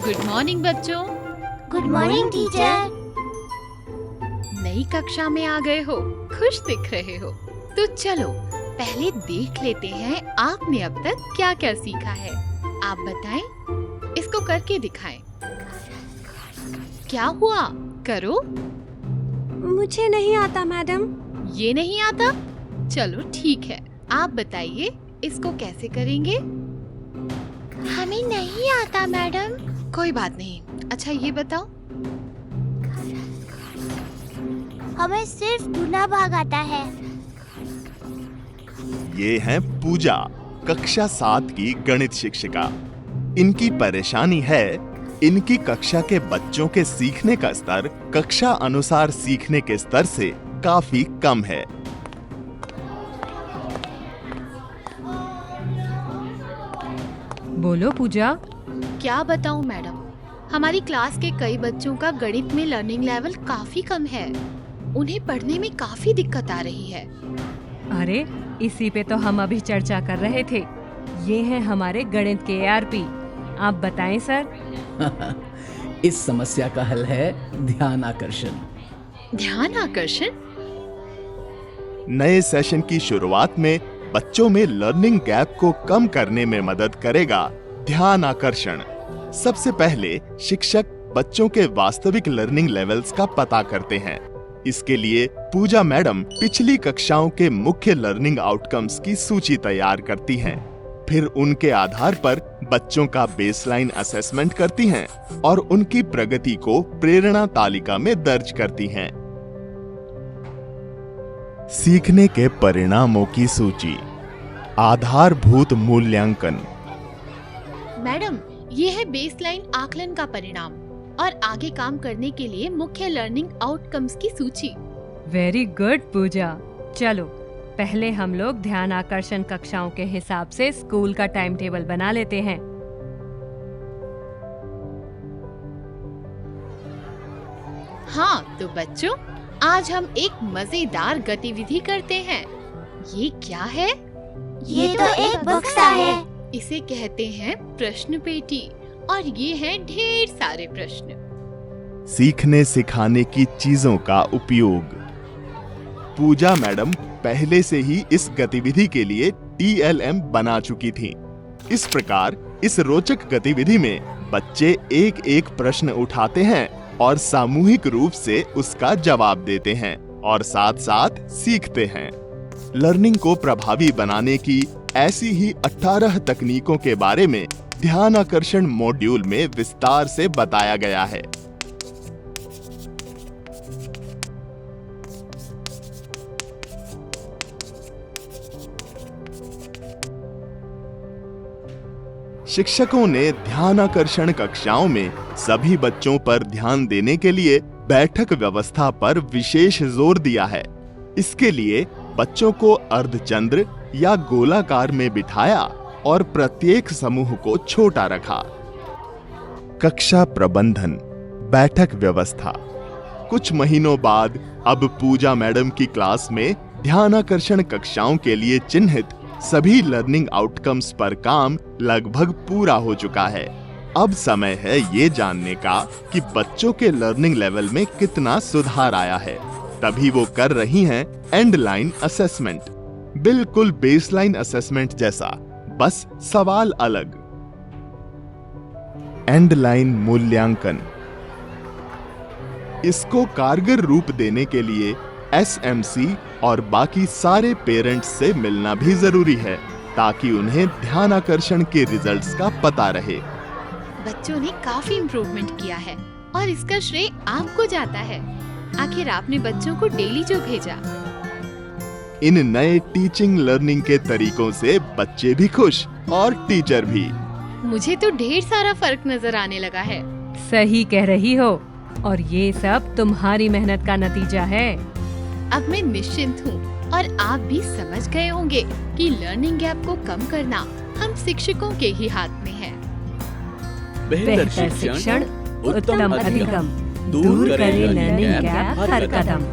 Good morning बच्चों। Good morning teacher. नई कक्षा में आ गए हो, खुश दिख रहे हो। तो चलो पहले देख लेते हैं आपने अब तक क्या क्या सीखा है। आप बताएं, इसको करके दिखाएं। क्या हुआ? करो। मुझे नहीं आता मैडम। ये नहीं आता? चलो ठीक है, आप बताइए इसको कैसे करेंगे। हमें नहीं आता मैडम। कोई बात नहीं। अच्छा ये बताओ। हमें सिर्फ गुना भाग आता है। ये हैं पूजा, कक्षा 7 की गणित शिक्षिका। इनकी परेशानी है, इनकी कक्षा के बच्चों के सीखने का स्तर कक्षा अनुसार सीखने के स्तर से काफी कम है। बोलो पूजा। क्या बताऊं मैडम, हमारी क्लास के कई बच्चों का गणित में लर्निंग लेवल काफी कम है। उन्हें पढ़ने में काफी दिक्कत आ रही है। अरे इसी पे तो हम अभी चर्चा कर रहे थे। ये हैं हमारे गणित के ARP। आप बताएं सर। इस समस्या का हल है ध्यान आकर्षण। ध्यान आकर्षण? नए सेशन की शुरुआत में बच्चों में लर्निंग गैप को कम करने में मदद करेगा ध्यान आकर्षण। सबसे पहले शिक्षक बच्चों के वास्तविक लर्निंग लेवल्स का पता करते हैं। इसके लिए पूजा मैडम पिछली कक्षाओं के मुख्य लर्निंग आउटकम्स की सूची तैयार करती हैं। फिर उनके आधार पर बच्चों का बेसलाइन असेसमेंट करती हैं और उनकी प्रगति को प्रेरणा तालिका में दर्ज करती हैं। सीखने के परिणामों की सूची, आधारभूत मूल्यांकन। मैडम, ये है बेसलाइन आकलन का परिणाम और आगे काम करने के लिए मुख्य लर्निंग आउटकम्स की सूची। वेरी गुड पूजा। चलो पहले हम लोग ध्यान आकर्षण कक्षाओं के हिसाब से स्कूल का टाइम टेबल बना लेते हैं। हाँ तो बच्चों, आज हम एक मजेदार गतिविधि करते हैं। ये क्या है? ये तो एक बक्सा है। इसे कहते हैं प्रश्न पेटी और ये हैं ढेर सारे प्रश्न। सीखने सिखाने की चीजों का उपयोग। पूजा मैडम पहले से ही इस गतिविधि के लिए TLM बना चुकी थी। इस प्रकार इस रोचक गतिविधि में बच्चे एक एक प्रश्न उठाते हैं और सामूहिक रूप से उसका जवाब देते हैं और साथ साथ सीखते हैं। लर्निंग को प्रभावी बनाने की ऐसी ही 18 तकनीकों के बारे में ध्यान आकर्षण मॉड्यूल में विस्तार से बताया गया है। शिक्षकों ने ध्यान आकर्षण कक्षाओं में सभी बच्चों पर ध्यान देने के लिए बैठक व्यवस्था पर विशेष जोर दिया है। इसके लिए बच्चों को अर्धचंद्र या गोलाकार में बिठाया और प्रत्येक समूह को छोटा रखा। कक्षा प्रबंधन, बैठक व्यवस्था। कुछ महीनों बाद अब पूजा मैडम की क्लास में ध्यान आकर्षण कक्षाओं के लिए चिन्हित सभी लर्निंग आउटकम्स पर काम लगभग पूरा हो चुका है। अब समय है ये जानने का कि बच्चों के लर्निंग लेवल में कितना सुधार आया है। तभी वो कर रही हैं एंड लाइन असेसमेंट। बिल्कुल बेसलाइन असेसमेंट जैसा, बस सवाल अलग। एंड लाइन मूल्यांकन। इसको कारगर रूप देने के लिए SMC और बाकी सारे पेरेंट्स से मिलना भी जरूरी है ताकि उन्हें ध्यान आकर्षण के रिजल्ट्स का पता रहे। बच्चों ने काफी इम्प्रूवमेंट किया है और इसका श्रेय आपको जाता है। आखिर आपने बच्चों को डेली जो भेजा। इन नए टीचिंग लर्निंग के तरीकों से बच्चे भी खुश और टीचर भी। मुझे तो ढेर सारा फर्क नजर आने लगा है। सही कह रही हो, और ये सब तुम्हारी मेहनत का नतीजा है। अब मैं निश्चिंत हूँ और आप भी समझ गए होंगे कि लर्निंग गैप को कम करना हम शिक्षकों के ही हाथ में है। बेहतर शिक्षण, उत्तम अधिगम, दूर करे लर्निंग गैप हर कदम।